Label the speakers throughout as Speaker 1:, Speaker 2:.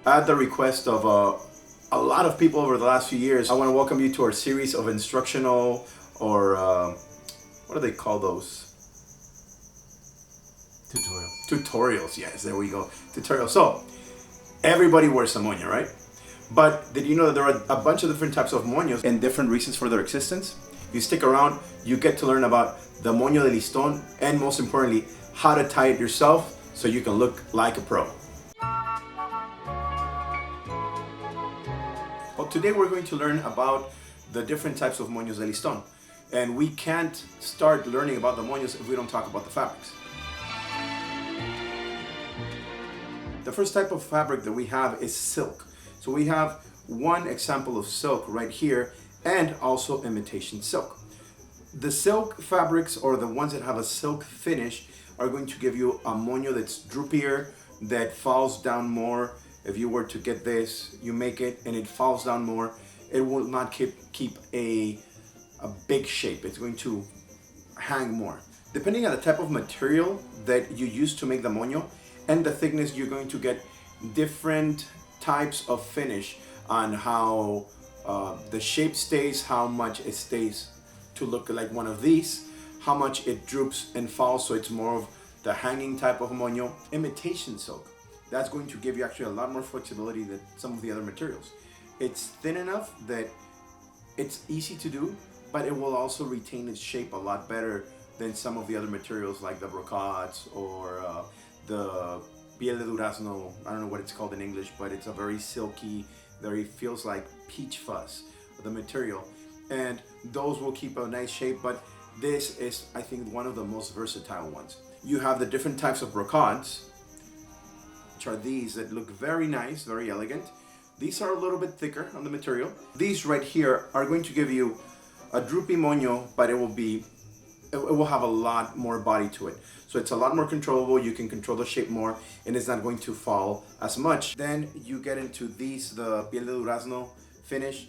Speaker 1: At the request of a lot of people over the last few years, I want to welcome you to our series of instructional or what do they call those? Tutorials, yes, there we go. Tutorials. So, everybody wears a moño, right? But did you know that there are a bunch of different types of moños and different reasons for their existence? If you stick around, you get to learn about the moño de listón and most importantly, how to tie it yourself so you can look like a pro. Well, today we're going to learn about the different types of moños de listón. And we can't start learning about the moños if we don't talk about the fabrics. The first type of fabric that we have is silk. So we have one example of silk right here and also imitation silk. The silk fabrics, or the ones that have a silk finish, are going to give you a moño that's droopier, that falls down more. If you were to get this, you make it and it falls down more, it will not keep a big shape. It's going to hang more. Depending on the type of material that you use to make the moño and the thickness, you're going to get different types of finish on how the shape stays, how much it stays to look like one of these, how much it droops and falls, so it's more of the hanging type of moño. Imitation silk, that's going to give you actually a lot more flexibility than some of the other materials. It's thin enough that it's easy to do, but it will also retain its shape a lot better than some of the other materials like the brocades or the piel de durazno. I don't know what it's called in English, but it's a very silky, very feels like peach fuzz, the material. And those will keep a nice shape, but this is, I think, one of the most versatile ones. You have the different types of brocades, which are these that look very nice, very elegant. These are a little bit thicker on the material. These right here are going to give you a droopy moño, but it will have a lot more body to it. So it's a lot more controllable, you can control the shape more, and it's not going to fall as much. Then you get into these, the piel de durazno finish.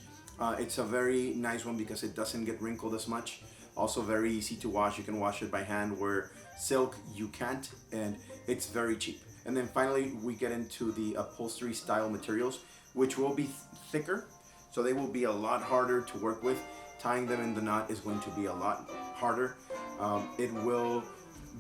Speaker 1: It's a very nice one because it doesn't get wrinkled as much. Also very easy to wash, you can wash it by hand, where silk you can't, and it's very cheap. And then finally we get into the upholstery style materials, which will be thicker, so they will be a lot harder to work with. Tying them in the knot is going to be a lot harder. It will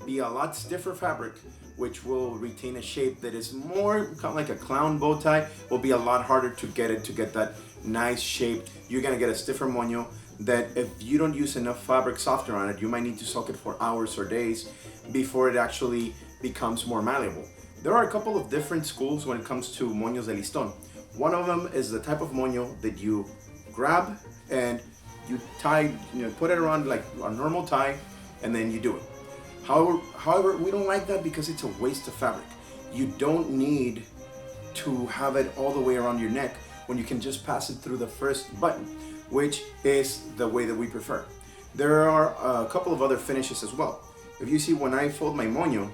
Speaker 1: be a lot stiffer fabric, which will retain a shape that is more kind of like a clown bow tie. Will be a lot harder to get that nice shape. You're gonna get a stiffer moño that if you don't use enough fabric softener on it, you might need to soak it for hours or days before it actually becomes more malleable. There are a couple of different schools when it comes to moños de listón. One of them is the type of moño that you grab and you tie, put it around like a normal tie, and then you do it. However, we don't like that because it's a waste of fabric. You don't need to have it all the way around your neck when you can just pass it through the first button, which is the way that we prefer. There are a couple of other finishes as well. If you see, when I fold my moño,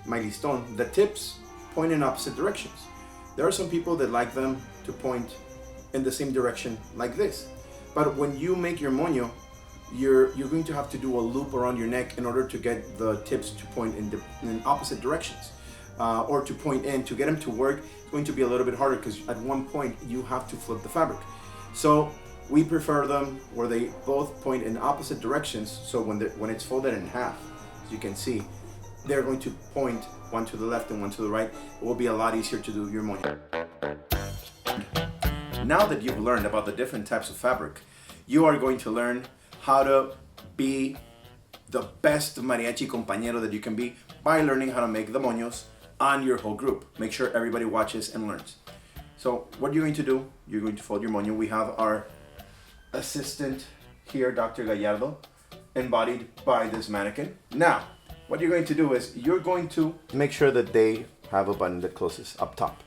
Speaker 1: my listón, the tips point in opposite directions. There are some people that like them to point in the same direction like this. But when you make your moño, you're going to have to do a loop around your neck in order to get the tips to point in opposite directions, or to point in. To get them to work, it's going to be a little bit harder because at one point you have to flip the fabric. So we prefer them where they both point in opposite directions, so when it's folded in half, as you can see, they're going to point one to the left and one to the right. It will be a lot easier to do your moño. Now that you've learned about the different types of fabric, you are going to learn how to be the best mariachi compañero that you can be by learning how to make the moños on your whole group. Make sure everybody watches and learns. So what you're going to do, you're going to fold your moño. We have our assistant here, Dr. Gallardo, embodied by this mannequin. Now, what you're going to do is you're going to make sure that they have a button that closes up top.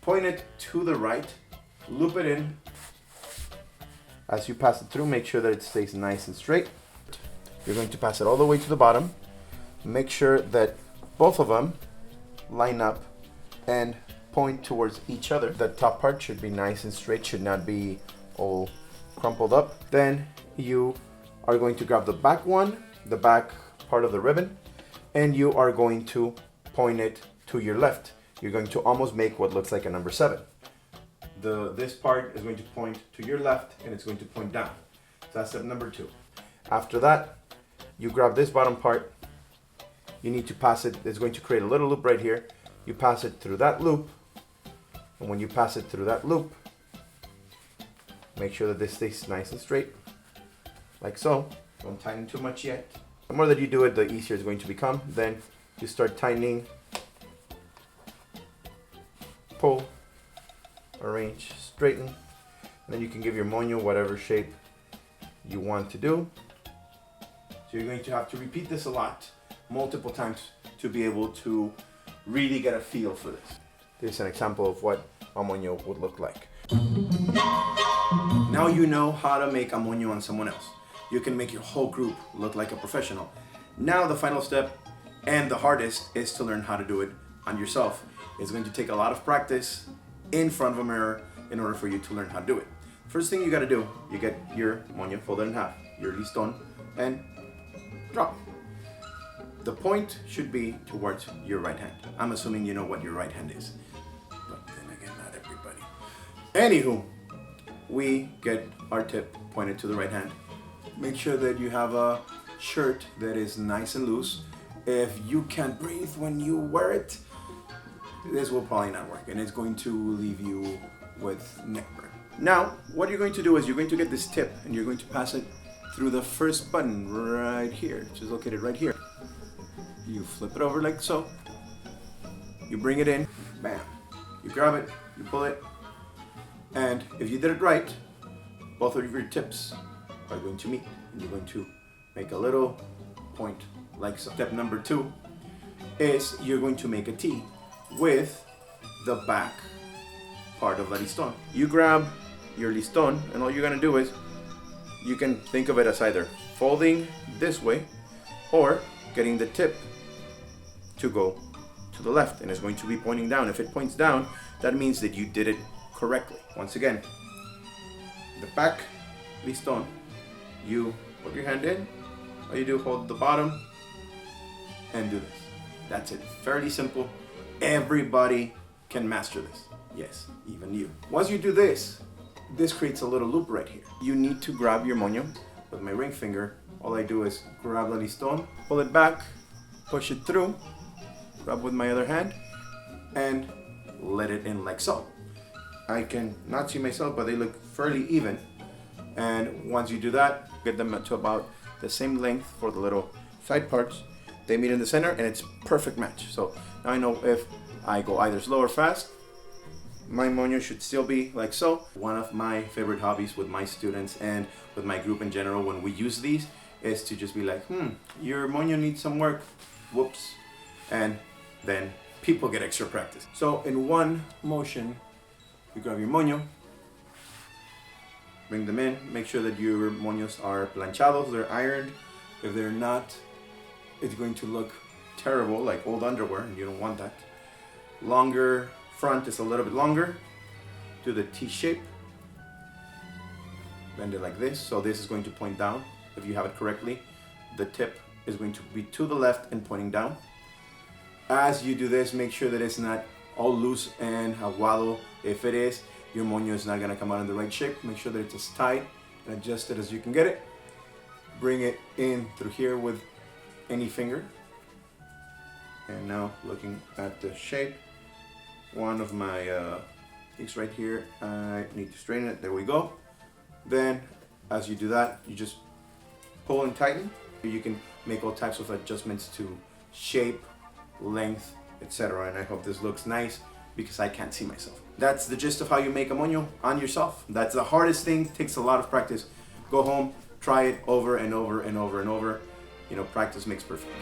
Speaker 1: Point it to the right, loop it in. As you pass it through, make sure that it stays nice and straight. You're going to pass it all the way to the bottom. Make sure that both of them line up and point towards each other. The top part should be nice and straight, should not be all crumpled up. Then you are going to grab the back one, the back part of the ribbon, and you are going to point it to your left. you're going to almost make what looks like a number 7. This part is going to point to your left and it's going to point down. So that's step number 2. After that, you grab this bottom part. You need to pass it. It's going to create a little loop right here. You pass it through that loop. And when you pass it through that loop, make sure that this stays nice and straight, like so. Don't tighten too much yet. The more that you do it, the easier it's going to become. Then you start tightening, pull, arrange, straighten, and then you can give your moño whatever shape you want to do. So you're going to have to repeat this a lot, multiple times, to be able to really get a feel for this. This is an example of what a moño would look like. Now you know how to make a moño on someone else. You can make your whole group look like a professional. Now the final step, and the hardest, is to learn how to do it on yourself. It's going to take a lot of practice in front of a mirror in order for you to learn how to do it. First thing you got to do, you get your moño folded in half, your listón, and drop. The point should be towards your right hand. I'm assuming you know what your right hand is, but then again, not everybody. Anywho, we get our tip pointed to the right hand. Make sure that you have a shirt that is nice and loose. If you can't breathe when you wear it, this will probably not work, and it's going to leave you with neck burn. Now, what you're going to do is you're going to get this tip and you're going to pass it through the first button right here, which is located right here. You flip it over like so. You bring it in, bam. You grab it, you pull it, and if you did it right, both of your tips are going to meet, and you're going to make a little point like so. Step number 2 is you're going to make a T with the back part of the listón. You grab your listón, and all you're gonna do is, you can think of it as either folding this way or getting the tip to go to the left, and it's going to be pointing down. If it points down, that means that you did it correctly. Once again, the back listón, you put your hand in, all you do, hold the bottom and do this. That's it. Fairly simple. Everybody can master this. Yes, even you. Once you do this, this creates a little loop right here. You need to grab your moño with my ring finger. All I do is grab the listón, pull it back, push it through, grab with my other hand, and let it in like so. I can not see myself, but they look fairly even. And once you do that, get them to about the same length for the little side parts. They meet in the center, and it's perfect match. So now I know if I go either slow or fast, my moño should still be like so. One of my favorite hobbies with my students and with my group in general when we use these is to just be like, your moño needs some work, whoops, and then people get extra practice. So in one motion, you grab your moño, bring them in, make sure that your moños are planchados, they're ironed. If they're not, it's going to look terrible, like old underwear, and you don't want that. Longer front is a little bit longer. Do the T shape. Bend it like this, so this is going to point down. If you have it correctly, the tip is going to be to the left and pointing down. As you do this, make sure that it's not all loose and aguado. If it is, your moño is not gonna come out in the right shape. Make sure that it's as tight and adjusted as you can get it. Bring it in through here with any finger. And now looking at the shape, one of my things right here, I need to straighten it. There we go. Then as you do that, you just pull and tighten. You can make all types of adjustments to shape, length, etc. And I hope this looks nice because I can't see myself. That's the gist of how you make a moño on yourself. That's the hardest thing, takes a lot of practice. Go home, try it over and over and over and over. You know, practice makes perfect.